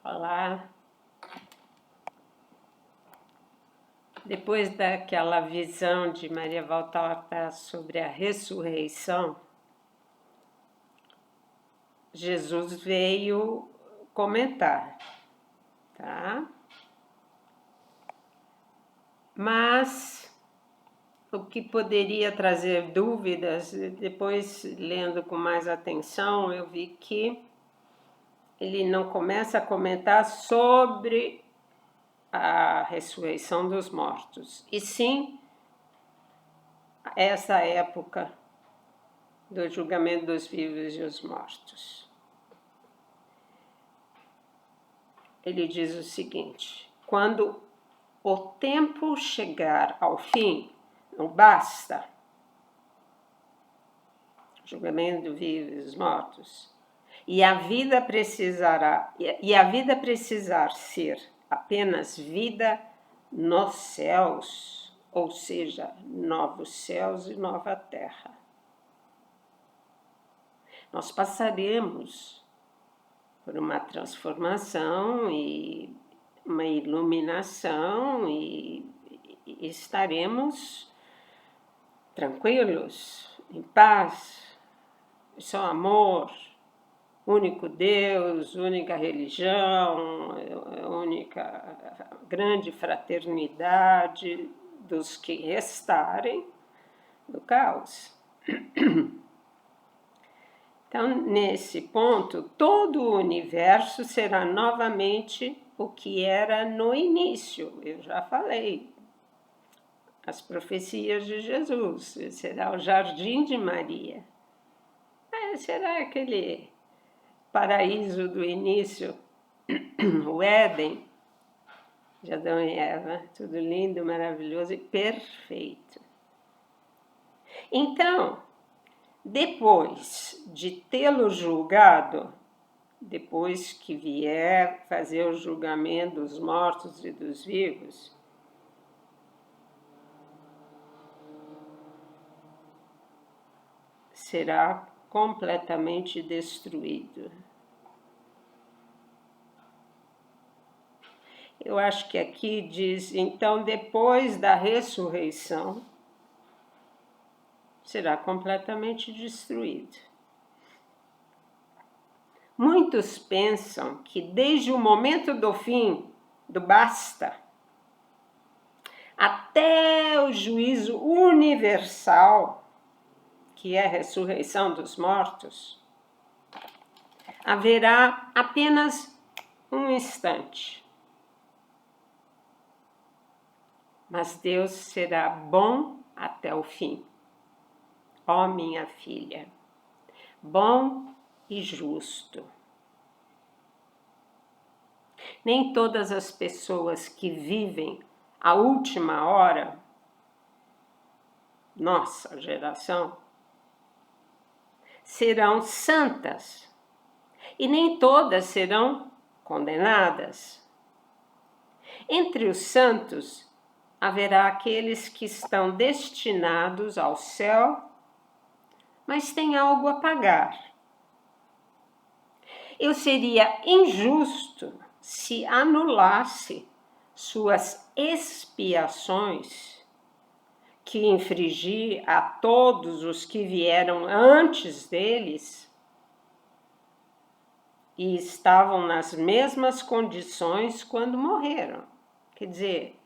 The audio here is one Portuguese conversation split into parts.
Olá. Depois daquela visão de Maria Valtorta sobre a ressurreição, Jesus veio comentar, tá? Mas o que poderia trazer dúvidas, depois lendo com mais atenção, eu vi que ele não começa a comentar sobre a ressurreição dos mortos, e sim essa época do julgamento dos vivos e os mortos. Ele diz o seguinte: quando o tempo chegar ao fim, não basta julgamento dos vivos e dos mortos, e a vida precisar ser apenas vida nos céus, ou seja, novos céus e nova terra. Nós passaremos por uma transformação e uma iluminação e estaremos tranquilos, em paz, só amor, único Deus, única religião, única grande fraternidade dos que restarem do caos. Então, nesse ponto, todo o universo será novamente o que era no início. Eu já falei, as profecias de Jesus, será o jardim de Maria. Será aquele paraíso do início, o Éden, de Adão e Eva, tudo lindo, maravilhoso e perfeito. Então, depois de tê-lo julgado, depois que vier fazer o julgamento dos mortos e dos vivos, será completamente destruído. Eu acho que aqui diz, então, depois da ressurreição, será completamente destruído. Muitos pensam que desde o momento do fim, do basta, até o juízo universal, que é a ressurreição dos mortos, haverá apenas um instante. Mas Deus será bom até o fim. Ó minha filha, bom e justo. Nem todas as pessoas que vivem a última hora, nossa geração, serão santas, e nem todas serão condenadas. Entre os santos haverá aqueles que estão destinados ao céu, mas têm algo a pagar. Eu seria injusto se anulasse suas expiações que infligi a todos os que vieram antes deles e estavam nas mesmas condições quando morreram. Quer dizer,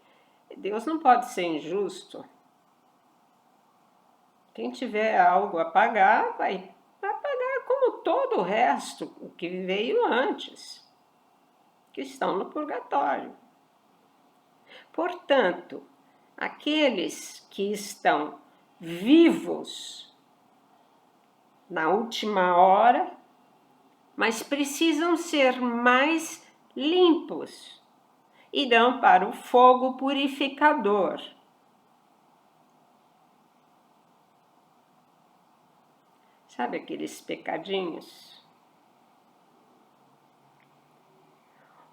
Deus não pode ser injusto. Quem tiver algo a pagar, vai pagar como todo o resto, o que veio antes, que estão no purgatório. Portanto, aqueles que estão vivos na última hora, mas precisam ser mais limpos, irão para o fogo purificador. Sabe aqueles pecadinhos?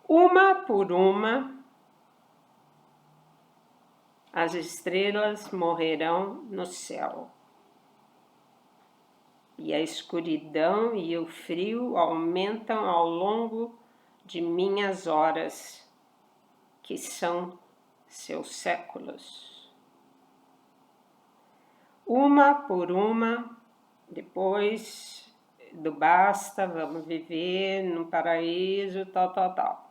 Uma por uma, as estrelas morrerão no céu. E a escuridão e o frio aumentam ao longo de minhas horas, que são seus séculos. Uma por uma, depois do basta, vamos viver no paraíso, tal.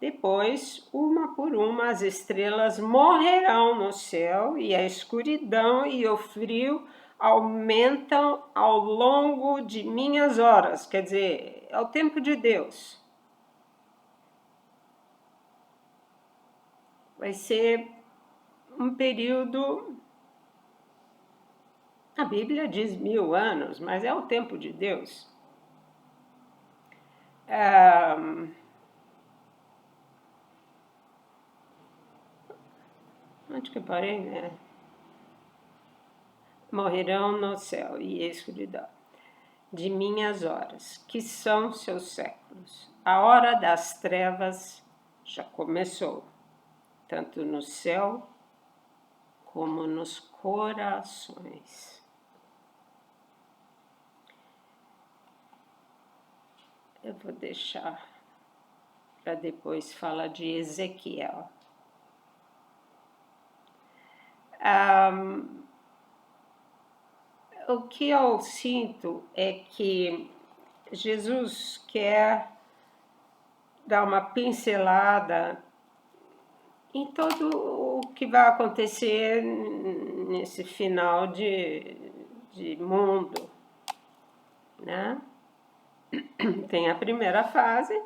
Depois, uma por uma, as estrelas morrerão no céu e a escuridão e o frio aumentam ao longo de minhas horas, quer dizer, é o tempo de Deus. Vai ser um período, a Bíblia diz 1000 anos, mas é o tempo de Deus. Onde que eu parei, né? Morrerão no céu e escuridão de minhas horas, que são seus séculos. A hora das trevas já começou, tanto no céu como nos corações. Eu vou deixar para depois falar de Ezequiel. O que eu sinto é que Jesus quer dar uma pincelada em todo o que vai acontecer nesse final de mundo, né? Tem a primeira fase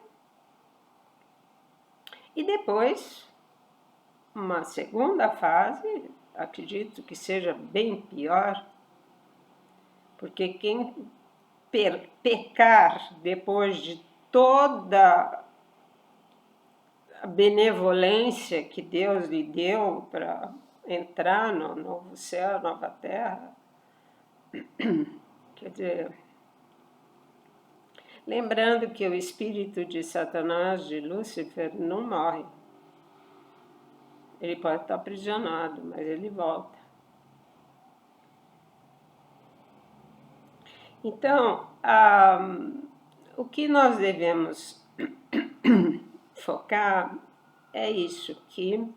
e depois uma segunda fase, acredito que seja bem pior, porque quem pecar depois de toda a benevolência que Deus lhe deu para entrar no novo céu, nova terra, quer dizer, lembrando que o espírito de Satanás, de Lúcifer, não morre. Ele pode estar aprisionado, mas ele volta. Então, o que nós devemos focar é isso, que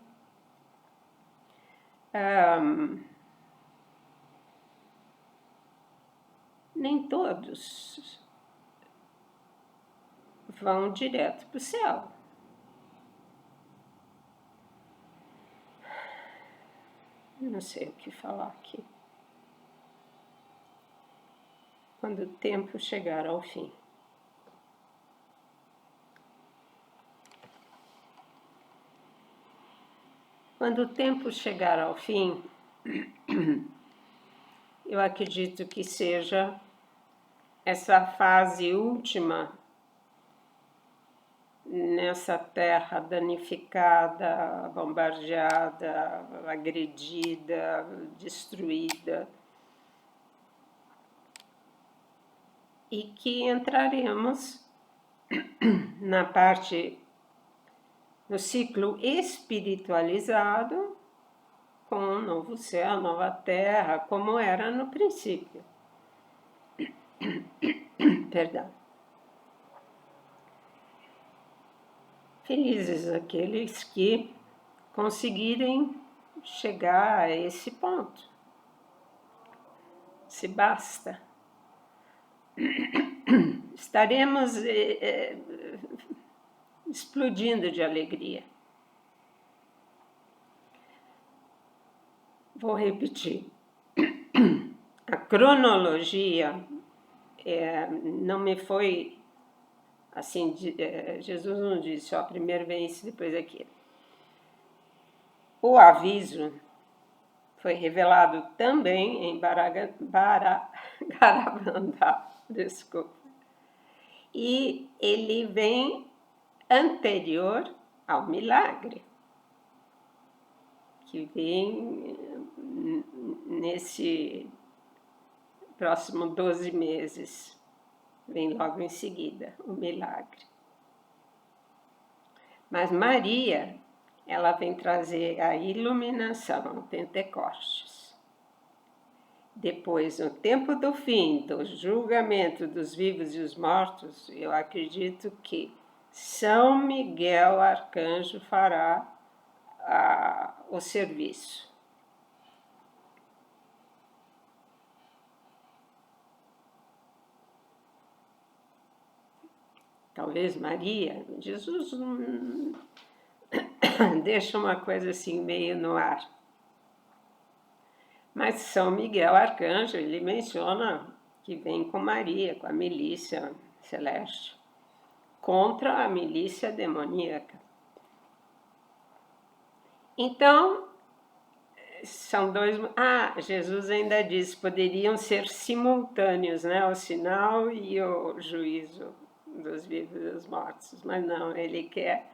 nem todos vão direto para o céu. Não sei o que falar aqui. Quando o tempo chegar ao fim. Quando o tempo chegar ao fim, eu acredito que seja essa fase última nessa terra danificada, bombardeada, agredida, destruída, e que entraremos na parte, no ciclo espiritualizado, com um novo céu, nova terra, como era no princípio. Perdão. Felizes aqueles que conseguirem chegar a esse ponto. Se basta. Estaremos explodindo de alegria. Vou repetir. A cronologia não me foi assim, Jesus não disse, ó, primeiro vem isso, depois aquilo. O aviso foi revelado também em Garabandal, desculpa. E ele vem anterior ao milagre, que vem nesse próximo 12 meses. Vem logo em seguida o milagre. Mas Maria, ela vem trazer a iluminação, o Pentecostes. Depois, no tempo do fim, do julgamento dos vivos e os mortos, eu acredito que São Miguel Arcanjo fará o serviço. Talvez Maria, Jesus deixa uma coisa assim meio no ar. Mas São Miguel Arcanjo, ele menciona que vem com Maria, com a milícia celeste, contra a milícia demoníaca. Então, são dois... Jesus ainda diz, poderiam ser simultâneos, né? O sinal e o juízo dos vivos e dos mortos. Mas não, ele quer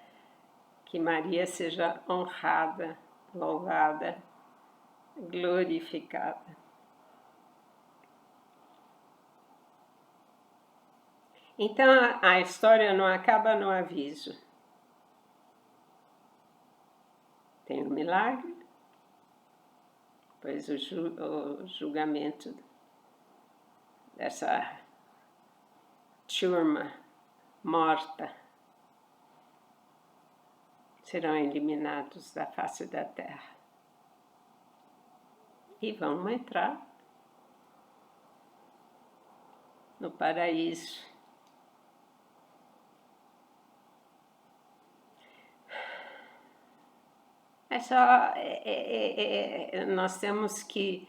que Maria seja honrada, louvada, glorificada. Então, a história não acaba no aviso. Tem o milagre, depois o julgamento dessa turma morta. Serão eliminados da face da terra. E vão entrar no paraíso. Nós temos que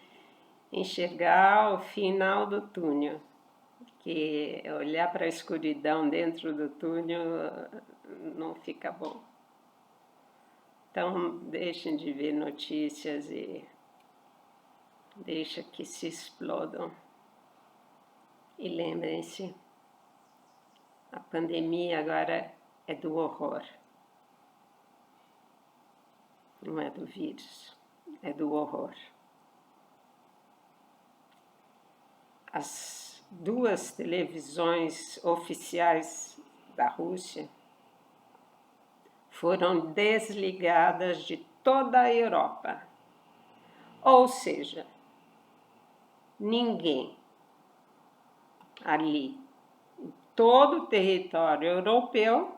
enxergar o final do túnel, que olhar para a escuridão dentro do túnel não fica bom. Então, deixem de ver notícias e deixa que se explodam. E lembrem-se, a pandemia agora é do horror. Não é do vírus, é do horror. As duas televisões oficiais da Rússia foram desligadas de toda a Europa. Ou seja, ninguém ali, em todo o território europeu,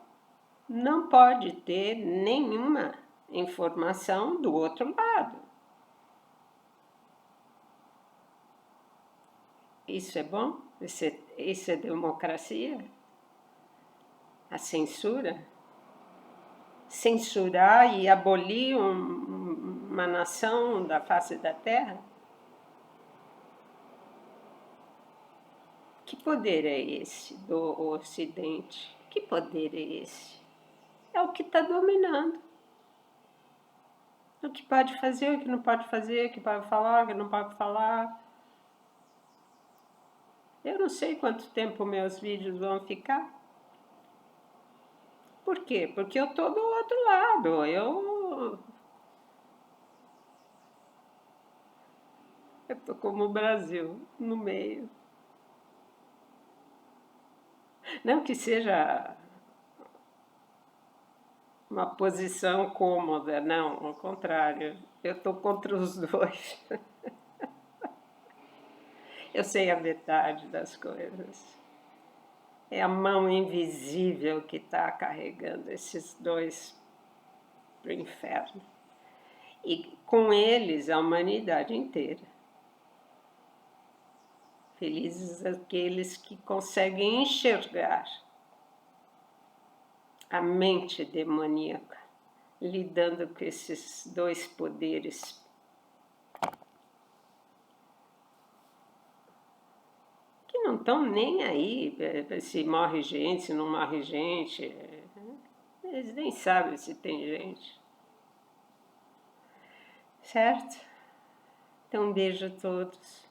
não pode ter nenhuma informação do outro lado. Isso é bom? Isso é democracia? A censura? Censurar e abolir uma nação da face da terra? Que poder é esse do Ocidente? Que poder é esse? É o que está dominando. O que pode fazer, o que não pode fazer, o que pode falar, o que não pode falar. Eu não sei quanto tempo meus vídeos vão ficar. Por quê? Porque eu estou do outro lado. Eu estou como o Brasil, no meio. Não que seja uma posição cômoda, não, ao contrário. Eu estou contra os dois. Eu sei a verdade das coisas. É a mão invisível que está carregando esses dois para o inferno. E com eles a humanidade inteira. Felizes aqueles que conseguem enxergar a mente demoníaca, lidando com esses dois poderes. Que não estão nem aí se morre gente, se não morre gente. Eles nem sabem se tem gente. Certo? Então, um beijo a todos.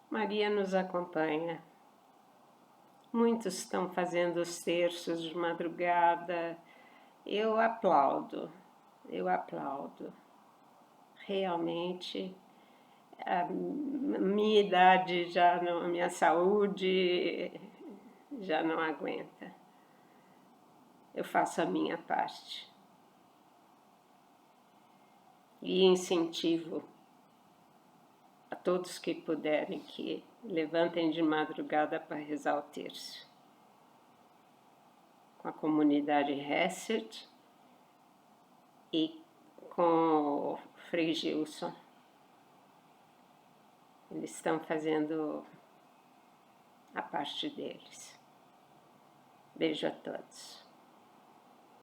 Maria nos acompanha. Muitos estão fazendo os terços de madrugada. Eu aplaudo. Realmente, a minha idade já não, a minha saúde já não aguenta. Eu faço a minha parte. E incentivo a todos que puderem que levantem de madrugada para rezar o terço. com a comunidade Reset e com o Frei Gilson. Eles estão fazendo a parte deles. Beijo a todos.